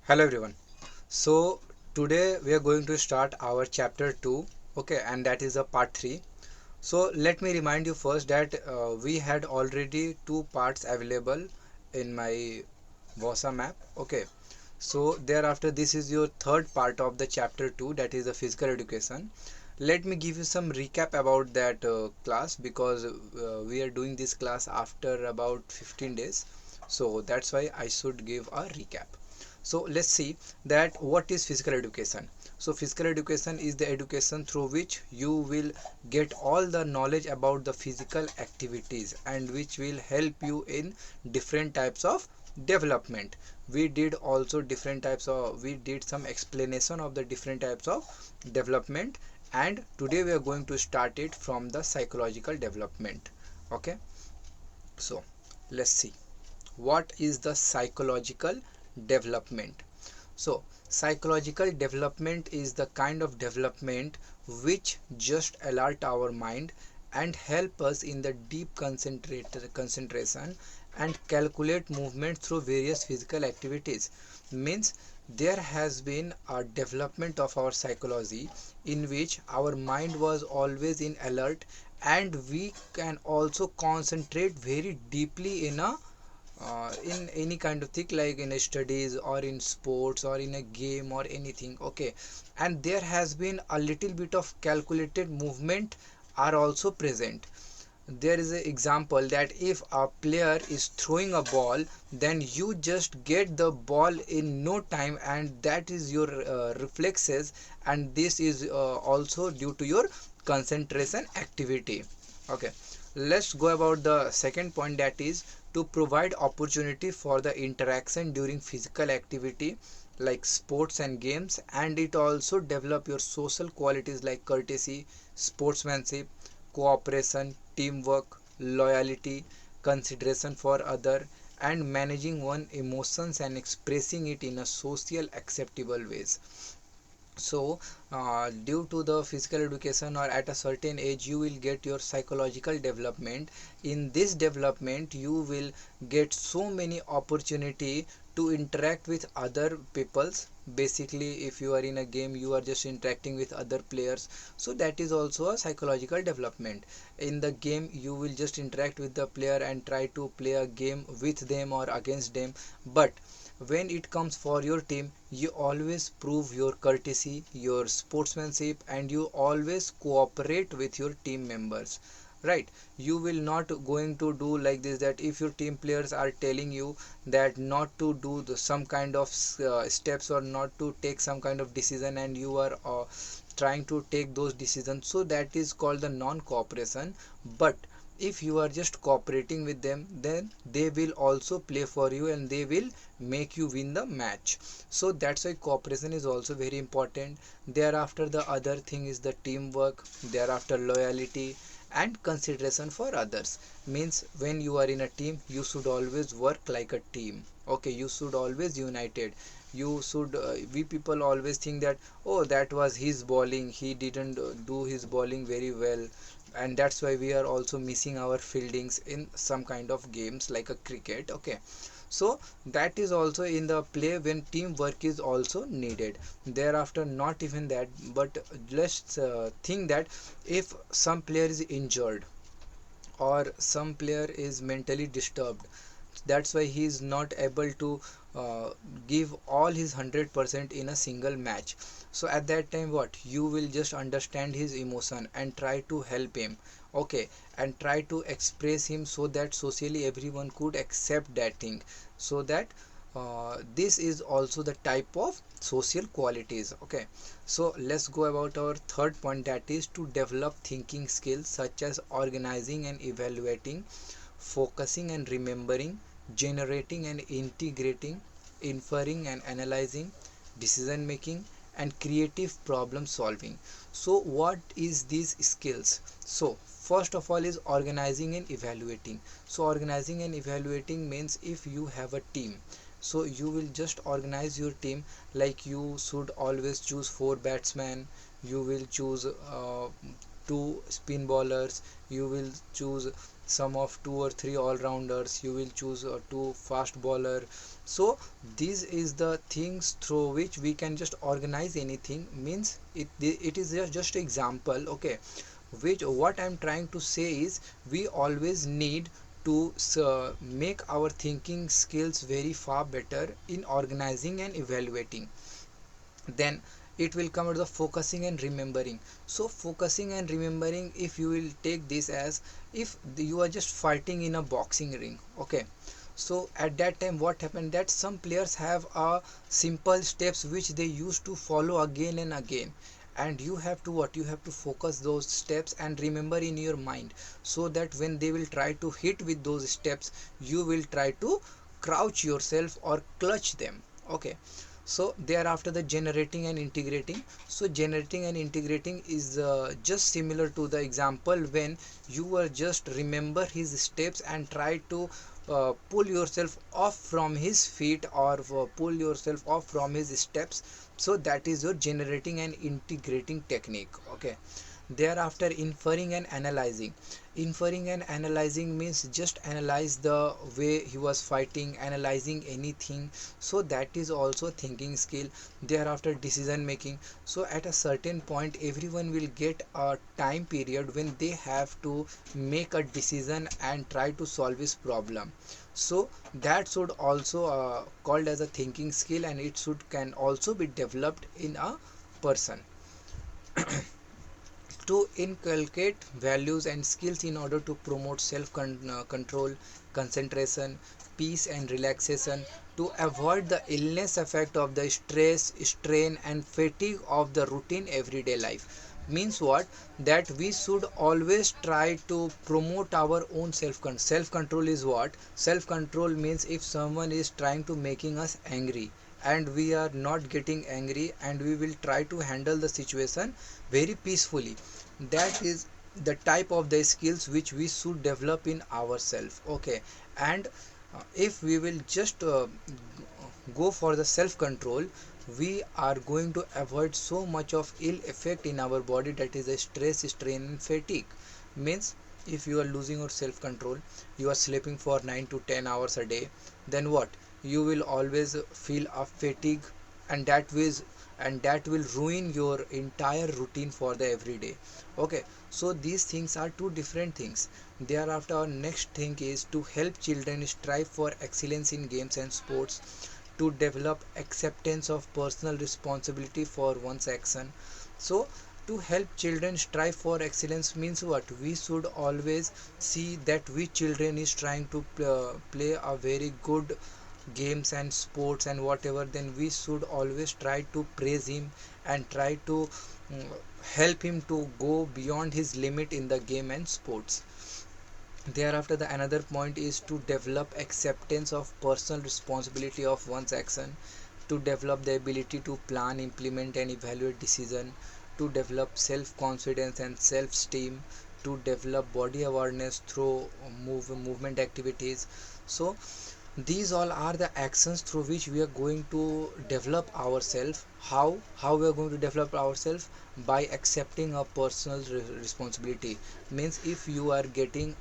Hello everyone. So today we are going to start our chapter 2, okay, and that is a part 3. So let me remind you first that we had already two parts available in my Vosa map, okay. So thereafter this is your third part of the chapter 2, that is the physical education. Let me give you some recap about that class because we are doing this class after about 15 days. So that's why I should give a recap. So let's see that what is physical education. So physical education is the education through which you will get all the knowledge about the physical activities and which will help you in different types of development. We did also different types of, we did some explanation of the different types of development, and today we are going to start it from the psychological development. Okay, so let's see what is the psychological development. So psychological development is the kind of development which just alert our mind and help us in the deep concentration and calculate movement through various physical activities. Means there has been a development of our psychology in which our mind was always in alert, and we can also concentrate very deeply in any kind of thing like in studies or in sports or in a game or anything, okay. And there has been a little bit of calculated movement are also present. There is an example that if a player is throwing a ball, then you just get the ball in no time, and that is your reflexes, and this is also due to your concentration activity, okay. Let's go about the second point, that is to provide opportunity for the interaction during physical activity like sports and games, and it also develop your social qualities like courtesy, sportsmanship, cooperation, teamwork, loyalty, consideration for other, and managing one emotions and expressing it in a social acceptable ways. So due to the physical education or at a certain age you will get your psychological development. In this development you will get so many opportunity to interact with other peoples. Basically if you are in a game you are just interacting with other players, so that is also a psychological development. In the game you will just interact with the player and try to play a game with them or against them, but when it comes for your team you always prove your courtesy, your sportsmanship, and you always cooperate with your team members, right? You will not going to do like this, that if your team players are telling you that not to do some kind of steps or not to take some kind of decision, and you are trying to take those decisions, so that is called the non cooperation. But if you are just cooperating with them, then they will also play for you and they will make you win the match. So that's why cooperation is also very important. Thereafter the other thing is the teamwork, thereafter loyalty and consideration for others. Means when you are in a team you should always work like a team, okay. You should always united. You should we people always think that, oh, that was his bowling, he didn't do his bowling very well, and that's why we are also missing our fieldings in some kind of games like a cricket, okay. So that is also in the play when teamwork is also needed. Thereafter not even that, but let's think that if some player is injured or some player is mentally disturbed, that's why he is not able to give all his 100% in a single match. So at that time what you will just understand his emotion and try to help him, okay, and try to express him so that socially everyone could accept that thing. So that this is also the type of social qualities, okay. So let's go about our third point, that is to develop thinking skills such as organizing and evaluating, focusing and remembering, generating and integrating, inferring and analyzing, decision making, and creative problem solving. So what is these skills? So first of all is organizing and evaluating. So organizing and evaluating means if you have a team, so you will just organize your team, like you should always choose four batsmen, you will choose two spin bowlers, you will choose some of two or three all-rounders, you will choose two fast bowler. So this is the things through which we can just organize anything. Means it is just example, okay. Which what I'm trying to say is we always need to make our thinking skills very far better in organizing and evaluating. Then it will come to the focusing and remembering. So focusing and remembering, if you will take this as if you are just fighting in a boxing ring, okay. So at that time what happened, that some players have a simple steps which they used to follow again and again, and you have to what, you have to focus those steps and remember in your mind, so that when they will try to hit with those steps, you will try to crouch yourself or clutch them, okay. So thereafter the generating and integrating. So generating and integrating is just similar to the example when you were just remember his steps and try to pull yourself off from his feet, or pull yourself off from his steps. So that is your generating and integrating technique, okay. Thereafter inferring and analyzing. Inferring and analyzing means just analyze the way he was fighting, analyzing anything. So that is also thinking skill. Thereafter decision making. So at a certain point everyone will get a time period when they have to make a decision and try to solve this problem. So that should also called as a thinking skill, and it should can also be developed in a person. To inculcate values and skills in order to promote control, concentration, peace and relaxation, to avoid the illness effect of the stress, strain and fatigue of the routine everyday life. Means what, that we should always try to promote our own self control. Is what self control means, if someone is trying to making us angry and we are not getting angry, and we will try to handle the situation very peacefully. That is the type of the skills which we should develop in ourselves, okay. And if we will just go for the self control, we are going to avoid so much of ill effect in our body, that is a stress, strain and fatigue. Means if you are losing your self control, you are sleeping for 9 to 10 hours a day, then what, you will always feel a fatigue, and that will ruin your entire routine for the everyday, okay. So these things are two different things. Thereafter our next thing is to help children strive for excellence in games and sports, to develop acceptance of personal responsibility for one's action. So to help children strive for excellence means what, we should always see that which children is trying to play a very good games and sports and whatever, then we should always try to praise him and try to mm, help him to go beyond his limit in the game and sports. Thereafter the another point is to develop acceptance of personal responsibility of one's action, to develop the ability to plan, implement and evaluate decision, to develop self confidence and self esteem, to develop body awareness through movement activities. So these all are the actions through which we are going to develop ourselves. How we are going to develop ourselves? By accepting a personal responsibility. Means if you are getting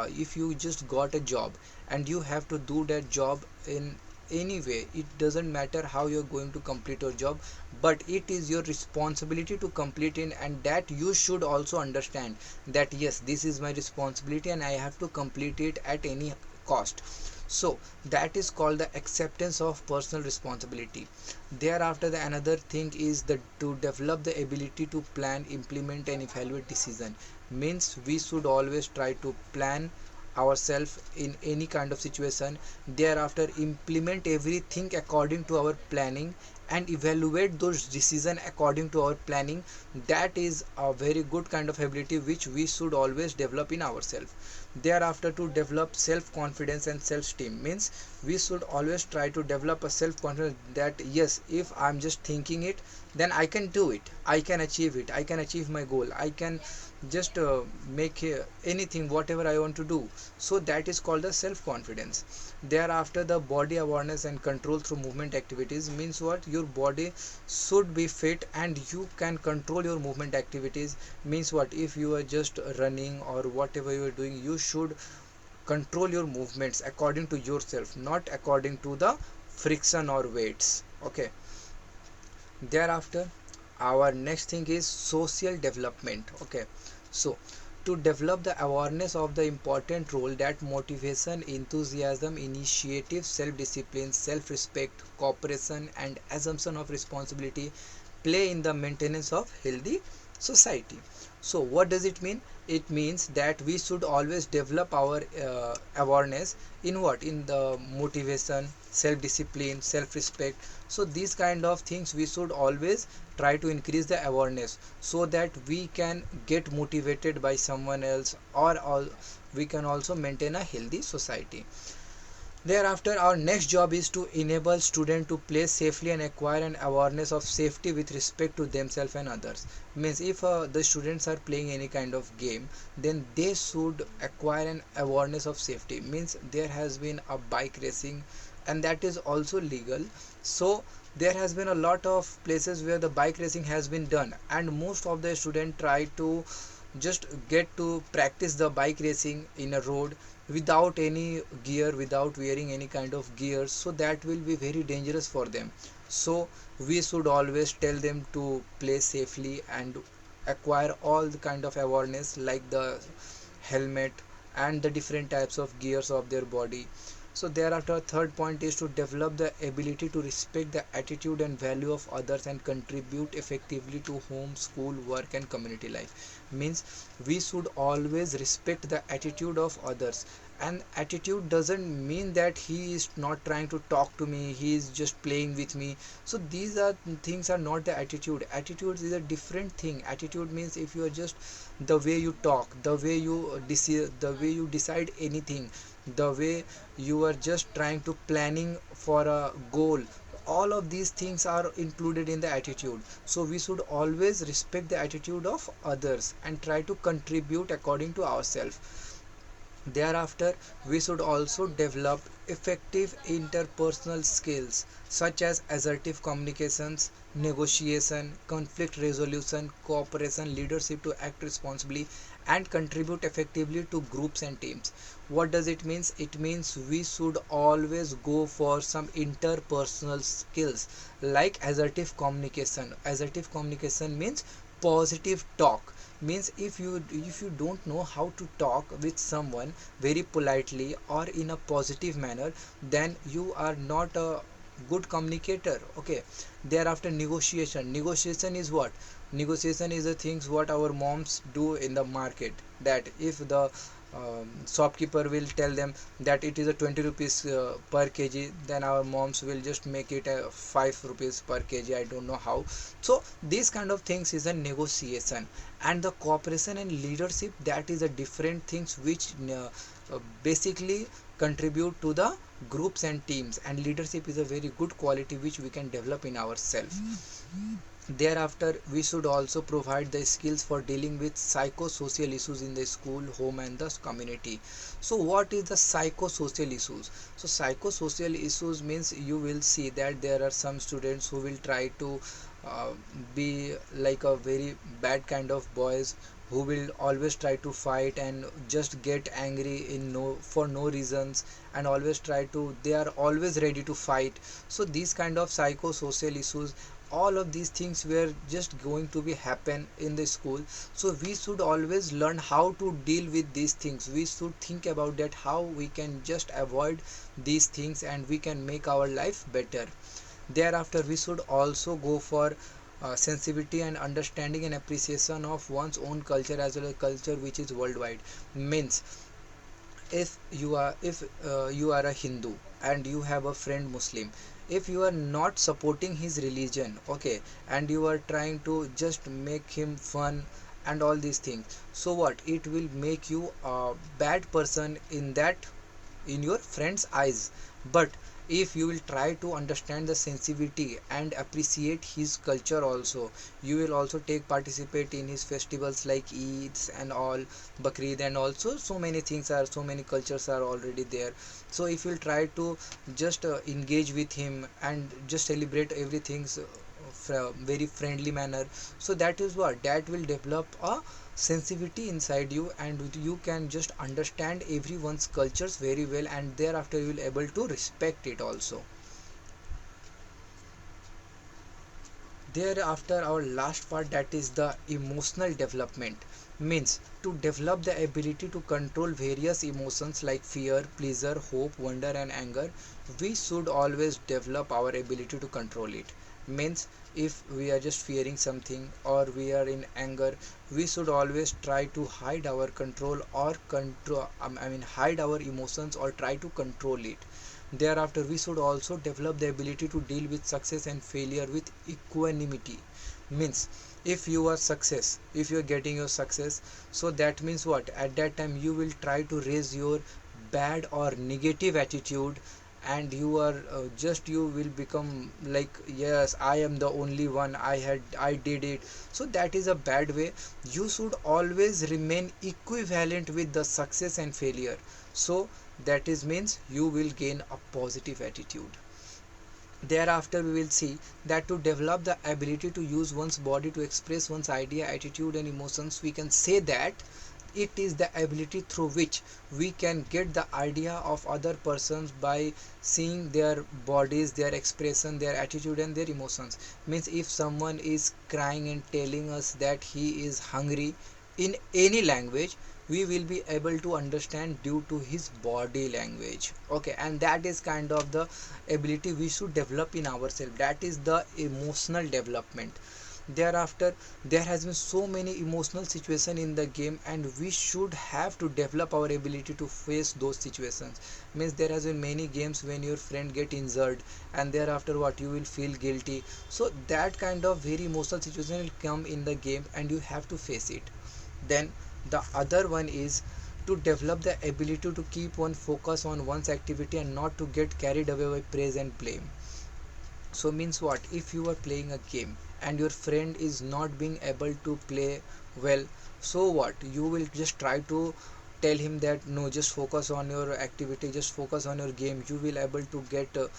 if you just got a job and you have to do that job in any way, it doesn't matter how you're going to complete your job, but it is your responsibility to complete it, and that you should also understand that yes, this is my responsibility and I have to complete it at any cost. So that is called the acceptance of personal responsibility. Thereafter the another thing is that to develop the ability to plan, implement and evaluate decision. Means we should always try to plan ourselves in any kind of situation, thereafter implement everything according to our planning and evaluate those decisions according to our planning. That is a very good kind of ability which we should always develop in ourselves. Thereafter to develop self confidence and self esteem. Means we should always try to develop a self confidence that yes, if I'm just thinking it, then I can do it, I can achieve it, I can achieve my goal, I can just make anything whatever I want to do. So that is called the self confidence. Thereafter the body awareness and control through movement activities. Means what, your body should be fit and you can control your movement activities. Means what, if you are just running or whatever you are doing, you should control your movements according to yourself, not according to the friction or weights. Okay. Thereafter, our next thing is social development. Okay, so to develop the awareness of the important role that motivation, enthusiasm, initiative, self-discipline, self-respect, cooperation and assumption of responsibility play in the maintenance of healthy society. So what does it mean? It means that we should always develop our awareness in what, in the motivation, self discipline, self respect. So these kind of things we should always try to increase the awareness, so that we can get motivated by someone else, or all, we can also maintain a healthy society. Thereafter, our next job is to enable students to play safely and acquire an awareness of safety with respect to themselves and others. Means if the students are playing any kind of game, then they should acquire an awareness of safety. Means there has been a bike racing, and that is also legal. So there has been a lot of places where the bike racing has been done, and most of the students try to just get to practice the bike racing in a road without any gear, without wearing any kind of gears, so that will be very dangerous for them. So we should always tell them to play safely and acquire all the kind of awareness, like the helmet and the different types of gears of their body. So thereafter, third point is to develop the ability to respect the attitude and value of others and contribute effectively to home, school, work and community life. Means we should always respect the attitude of others. And attitude doesn't mean that he is not trying to talk to me, he is just playing with me. So these are things are not the attitude. Attitude is a different thing. Attitude means if you are just the way you talk, the way you decide anything, the way you are just trying to planning for a goal, all of these things are included in the attitude. So we should always respect the attitude of others and try to contribute according to ourselves. Thereafter, we should also develop effective interpersonal skills such as assertive communications, negotiation, conflict resolution, cooperation, leadership to act responsibly, and contribute effectively to groups and teams. What does it mean? It means we should always go for some interpersonal skills like assertive communication. Assertive communication means positive talk. Means if you don't know how to talk with someone very politely or in a positive manner, then you are not a good communicator. Okay. Thereafter, negotiation is what? Negotiation is the things what our moms do in the market, that if the shopkeeper will tell them that it is a 20 rupees per kg, then our moms will just make it a 5 rupees per kg. I don't know how. So these kind of things is a negotiation. And the cooperation and leadership, that is a different things which basically contribute to the groups and teams, and leadership is a very good quality which we can develop in ourselves. Thereafter, we should also provide the skills for dealing with psychosocial issues in the school, home and the community. So what is the psychosocial issues? So psychosocial issues means you will see that there are some students who will try to uh, be like a very bad kind of boys, who will always try to fight and just get angry in no for no reasons, and always try to, they are always ready to fight. So these kind of psychosocial issues, all of these things were just going to be happen in the school. So we should always learn how to deal with these things. We should think about that, how we can just avoid these things and we can make our life better. Thereafter, we should also go for sensitivity and understanding and appreciation of one's own culture as well as culture which is worldwide. Means if you are a Hindu and you have a friend Muslim, if you are not supporting his religion, okay, and you are trying to just make him fun and all these things, so what, it will make you a bad person in that, in your friend's eyes. But if you will try to understand the sensitivity and appreciate his culture also, you will also take participate in his festivals like Eids and all, Bakrid, and also so many things are, so many cultures are already there. So if you'll try to just engage with him and just celebrate everything very friendly manner. So that is what that will develop a sensitivity inside you, and you can just understand everyone's cultures very well, and thereafter you will able to respect it also. Thereafter, our last part, that is the emotional development, means to develop the ability to control various emotions like fear, pleasure, hope, wonder and anger. We should always develop our ability to control it. Means if we are just fearing something or we are in anger, we should always try to hide our control or control hide our emotions or try to control it. Thereafter, we should also develop the ability to deal with success and failure with equanimity. Means if you are success, if you are getting your success, so that means what, at that time you will try to raise your bad or negative attitude, and you are just you will become like, yes, I am the only one, I did it. So that is a bad way. You should always remain equivalent with the success and failure. So that is means you will gain a positive attitude. Thereafter, we will see that to develop the ability to use one's body to express one's idea, attitude and emotions, we can say that it is the ability through which we can get the idea of other persons by seeing their bodies, their expression, their attitude and their emotions. Means if someone is crying and telling us that he is hungry in any language, we will be able to understand due to his body language. Okay, and that is kind of the ability we should develop in ourselves. That is the emotional development. Thereafter, there has been so many emotional situations in the game, and we should have to develop our ability to face those situations. Means there has been many games when your friend get injured, and thereafter what, you will feel guilty. So that kind of very emotional situation will come in the game and you have to face it. Then the other one is to develop the ability to keep one focus on one's activity and not to get carried away by praise and blame. So means what, if you are playing a game and your friend is not being able to play well, so what, you will just try to tell him that no, just focus on your activity, just focus on your game, you will able to get the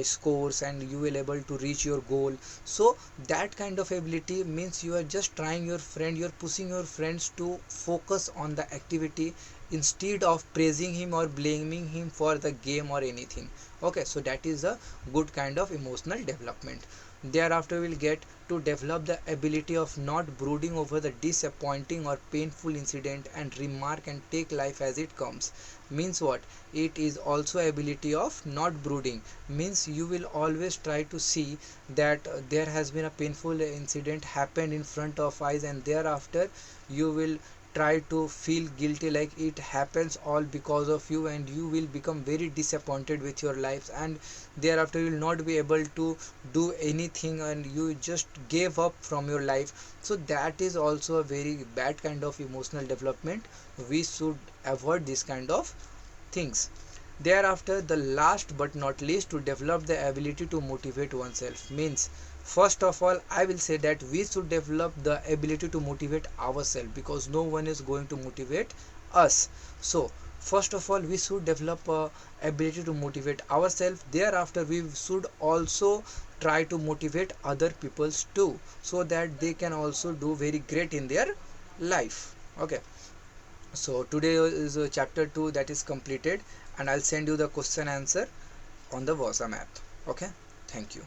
scores and you will able to reach your goal. So that kind of ability means you are just trying your friend, you're pushing your friends to focus on the activity instead of praising him or blaming him for the game or anything. Okay, so that is a good kind of emotional development. Thereafter, we'll get to develop the ability of not brooding over the disappointing or painful incident and remark and take life as it comes. Means what, it is also ability of not brooding. Means you will always try to see that there has been a painful incident happened in front of eyes, and thereafter you will try to feel guilty like it happens all because of you, and you will become very disappointed with your lives, and thereafter you will not be able to do anything and you just gave up from your life. So that is also a very bad kind of emotional development. We should avoid this kind of things. Thereafter, the last but not least, to develop the ability to motivate oneself. Means first of all, I will say that we should develop the ability to motivate ourselves, because no one is going to motivate us. So first of all, we should develop a ability to motivate ourselves. Thereafter, we should also try to motivate other peoples too, so that they can also do very great in their life. Okay, so today is chapter 2 that is completed, and I'll send you the question answer on the WhatsApp app. Okay, thank you.